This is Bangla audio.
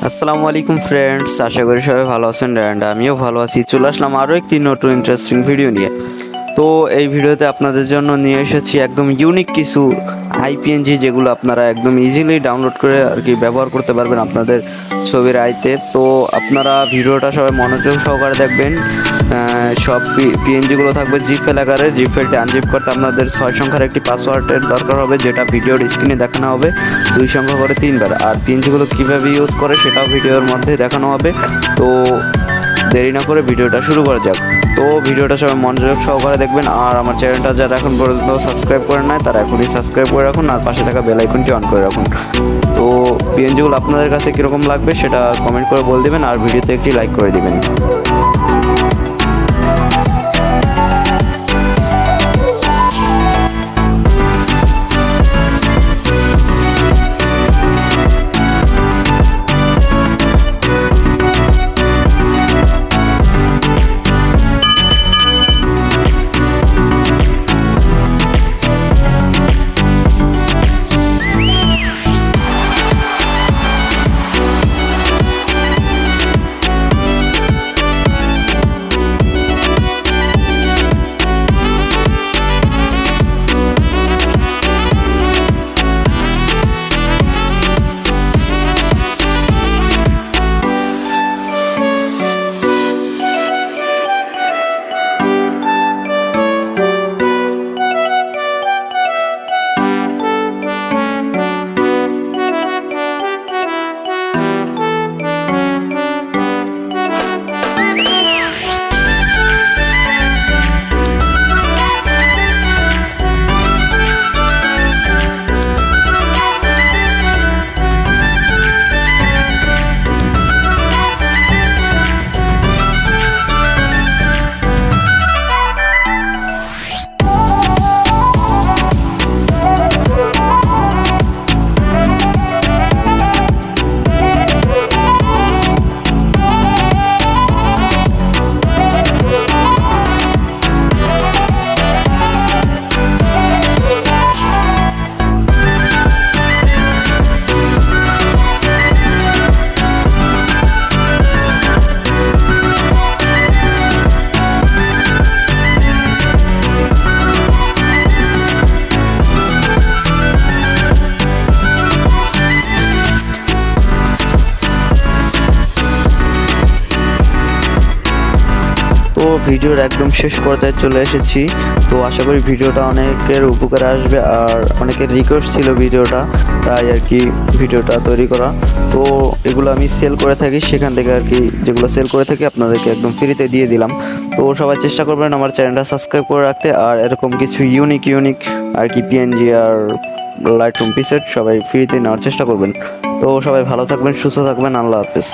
আসসালামু আলাইকুম ফ্রেন্ডস, আশা করি সবাই ভালো আছেন অ্যান্ড আমিও ভালো আছি। চলে আসলাম আরও একটি নতুন ইন্টারেস্টিং ভিডিও নিয়ে। তো এই ভিডিওতে আপনাদের জন্য নিয়ে এসেছি একদম ইউনিক কিছু আইপিএনজি, যেগুলো আপনারা একদম ইজিলি ডাউনলোড করে আর কি ব্যবহার করতে পারবেন আপনাদের ছবির আইতে। তো আপনারা ভিডিওটা সবাই মনোযোগ সহকারে দেখবেন। সব পিএনজিগুলো থাকবে জিফেল আকারে। জিফেলটি আনজিপ করতে আপনাদের 6 সংখ্যার একটি পাসওয়ার্ডের দরকার হবে, যেটা ভিডিওর স্ক্রিনে দেখানো হবে 2 সংখ্যা করে 3বার। আর পিএনজিগুলো কীভাবে ইউজ করে সেটাও ভিডিওর মধ্যে দেখানো হবে। তো দেরি না করে ভিডিওটা শুরু করা যাক। তো ভিডিওটা সবাই মনোযোগ সহকারে দেখবেন। আর আমার চ্যানেলটা যারা এখন পর্যন্ত সাবস্ক্রাইব করে নেয় তারা এখনই সাবস্ক্রাইব করে রাখুন, আর পাশে থাকা বেল আইকনটি অন করে রাখুন। তো পিএনজিগুলো আপনাদের কাছে কীরকম লাগবে সেটা কমেন্ট করে বলে দেবেন, আর ভিডিওতে একটি লাইক করে দেবেন। তো ভিডিওর একদম শেষ পর্যায়ে চলে এসেছি। তো আশা করি ভিডিওটা অনেকের উপকারে আসবে, আর অনেকের রিকোয়েস্ট ছিল ভিডিওটা, তাই আর কি ভিডিওটা তৈরি করা। তো এগুলো আমি সেল করে থাকি, সেখান থেকে আর কি যেগুলো সেল করে থাকি আপনাদেরকে একদম ফ্রিতে দিয়ে দিলাম। তো সবাই চেষ্টা করবেন আমার চ্যানেলটা সাবস্ক্রাইব করে রাখতে, আর এরকম কিছু ইউনিক আর কি পিএনজি আর লাইটরুম পিসেট সবাই ফ্রিতে নেওয়ার চেষ্টা করবেন। তো সবাই ভালো থাকবেন, সুস্থ থাকবেন, আল্লাহ হাফেজ।